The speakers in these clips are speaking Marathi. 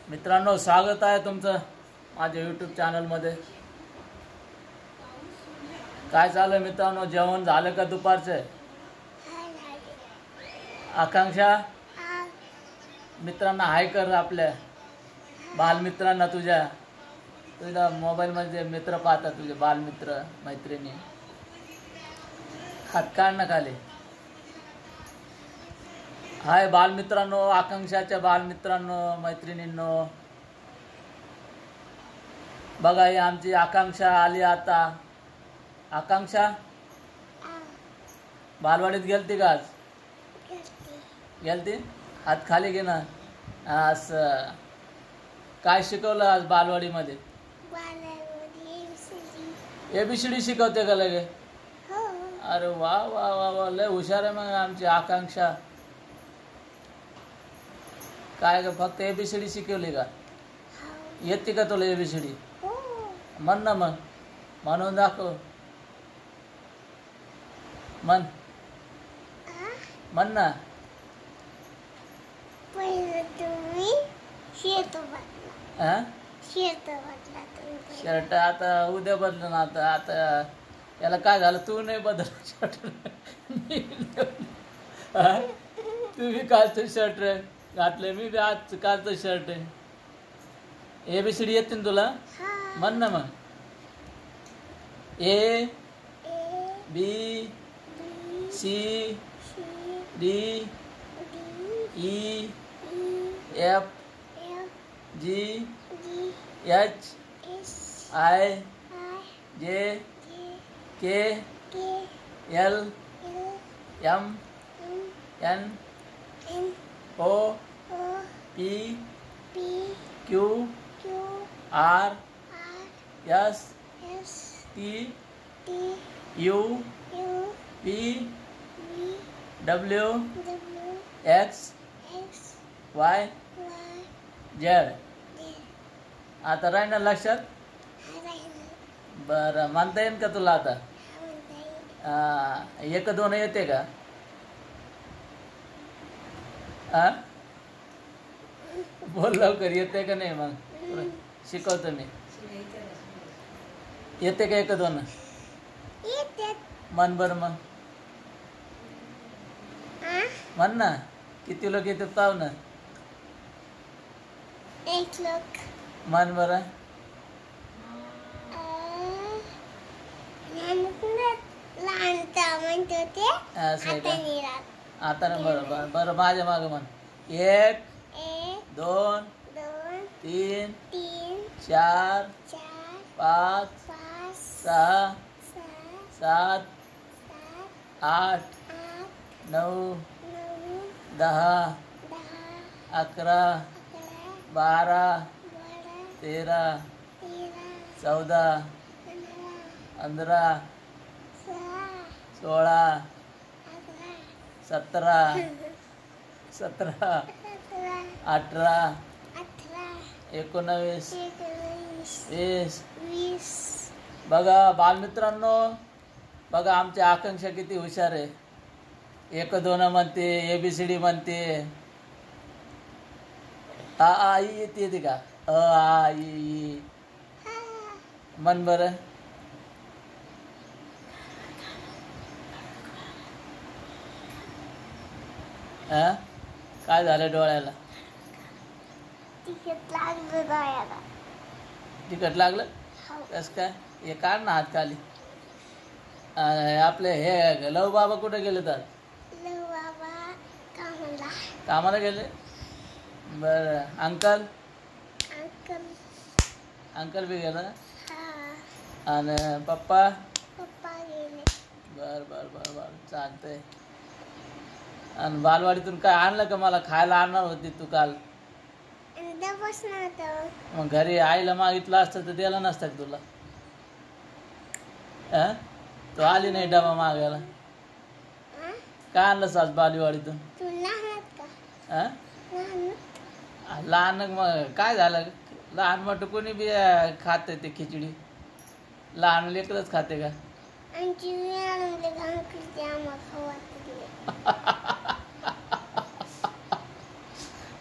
मित्रांनो, स्वागत आहे तुमचं माझ्या यूट्यूब चॅनलमध्ये. काय चालू आहे मित्रांनो? जेवण झालं का दुपारचं? आकांक्षा मित्रांना हाय कर, आपल्या बालमित्रांना. तुझ्या मोबाईलमध्ये मित्र पाहतात, तुझे बालमित्र मैत्रिणी. हात काढ ना खाली. हाय बालमित्रांनो, आकांक्षाच्या बालमित्रांनो, मैत्रिणींनो. बघा, ही आमची आकांक्षा आली आता. आकांक्षा बालवाडीत गेलती का आज? गेलती. हात खाली घे ना. असं काय शिकवलं आज बालवाडीमध्ये? ABCD शिकवते का लगे? अरे वा वा वा वा, लय हुशार आहे मग आमची आकांक्षा. काय का फक्त ABCD शिकवली का? येते का तुला ABCD? म्हण ना मग, म्हणून दाखव. म्हण ना. शर्ट आता उद्या बदल ना. आता याला काय झालं? तू नाही बदल शर्ट. तू बी कालचं शर्ट घातलं, मी बी आज कालचं शर्ट आहे. ABCD येते ना तुला? म्हण ना मग. A B C D E F G H I J K L M N O P Q R S T U V W X Y Z. आता राही ना लक्षात? बरं, म्हणता येईल का तुला आता? 1 2 येते का? बोल लवकर, येते का नाही? मग शिकवतो मी. येते का 1 2? म्हण बरं मग. म्हण ना. किती लोक येतात पाहू ना. 1 लोक. म्हण बरं. आता ना. बरं बरं, माझ्या माग म्हण. 1 2 3 4 5 6 7 8 9 10 11 12 13 14 15 16 17 18 19 20. बघा बालमित्रांनो, बघा आमची आकांक्षा किती हुशार आहे. 1 2 म्हणते, ABCD म्हणते. आ ई येते का? आ ई म्हण बरं. काय झालं डोळ्याला? तिखट लागलं? कसं काय? हे काढ ना हात खाली. आपले हे लव बाबा कुठे गेले? तर कामाला गेले. बरं, अंकल बी गेला. आणि पप्पा? बर बर बर बर, चालतंय. आणि बालवाडीतून काय आणलं का? मला खायला आणणार होती तू काल. मग घरी आईला मागितलं असतं तर दिला नसतं का तुला? तू आली नाही डबा मागायला. काय आणलंस आज बालवाडीतून? लहान मग काय झालं? लहान मोठं कोणी बी खाते ते खिचडी. लहान लेकरच खाते का?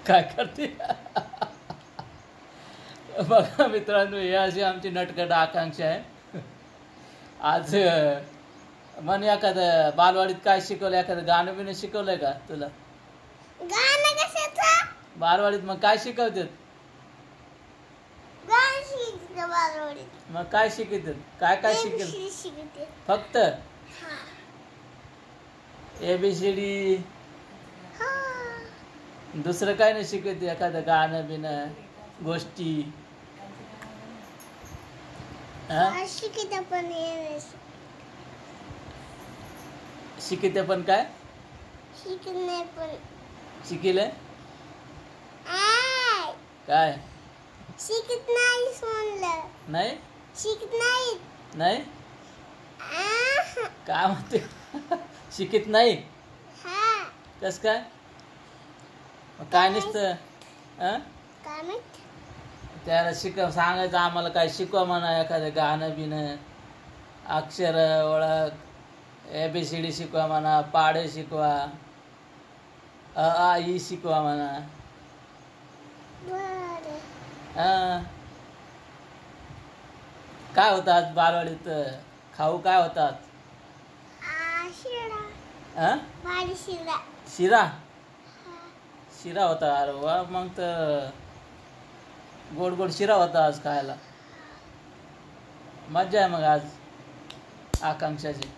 काय करते? बघा मित्रांनो, ही अशी आमची नटखट आकांक्षा आहे. आज मन एखादं बालवाडीत काय शिकवलं, एखादं गाणं बिणं शिकवलंय का तुला? गाणं कशाचं? बालवाडीत मग काय शिकवतात? गाणं शिकवतं बालवाडीत. मग काय शिकवतात? काय काय शिकवत? ABCD शिकवते. फक्त हा. ABCD? हा. दुसरं काय नाही शिकवते? एखादं गाणं बिणं, गोष्टी? हा? शिकवते पण शिकते पण काय? शिकणे पण. शिकिले आय. काय? शिकत नाही म्हणलं. नाही शिकत नाही. नाही आह. काय म्हणते? शिकित नाही? हा. कस काय? मग काय नसतं? काय माहित? त्याला सांगायचं आम्हाला काय शिकवा म्हणा, एखादं गाणं बिणं, अक्षर ओळख, ABCD शिकवा म्हणा, पाढे शिकवा, अ आ इ शिकवा म्हणा. बरं. काय होतं आज बालवाडीत? खाऊ काय होतात? शिरा. वाडी शिरा. शिरा? हा. शिरा होता. अरे वा, मग तर गोड गोड शिरा होता आज खायला. मज्जा आहे मग आज आकांक्षाची.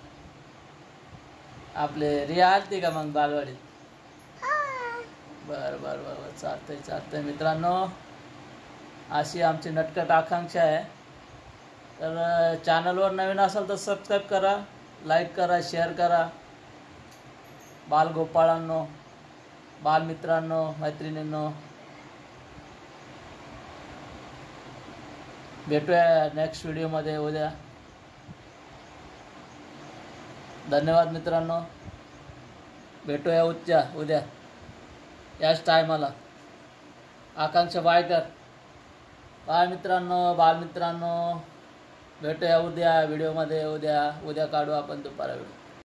आपले रिया आलती का मग बालवाडीत? बरं बरं बरं, चालतंय मित्रांनो, अशी आमची नटखट आकांक्षा आहे. तर चॅनलवर नवीन असाल तर सबस्क्राईब करा, लाईक करा, शेअर करा. बालगोपाळांनो, बालमित्रांनो, मैत्रिणींनो, भेटूया नेक्स्ट व्हिडिओमध्ये उद्या. धन्यवाद मित्रांनो, भेटूया उद्या याच टायमाला. आकांक्षा बायकर. बाय मित्रांनो, बालमित्रांनो, भेटूया उद्या व्हिडिओमध्ये. उद्या काढू आपण दुपारा व्हिडिओ.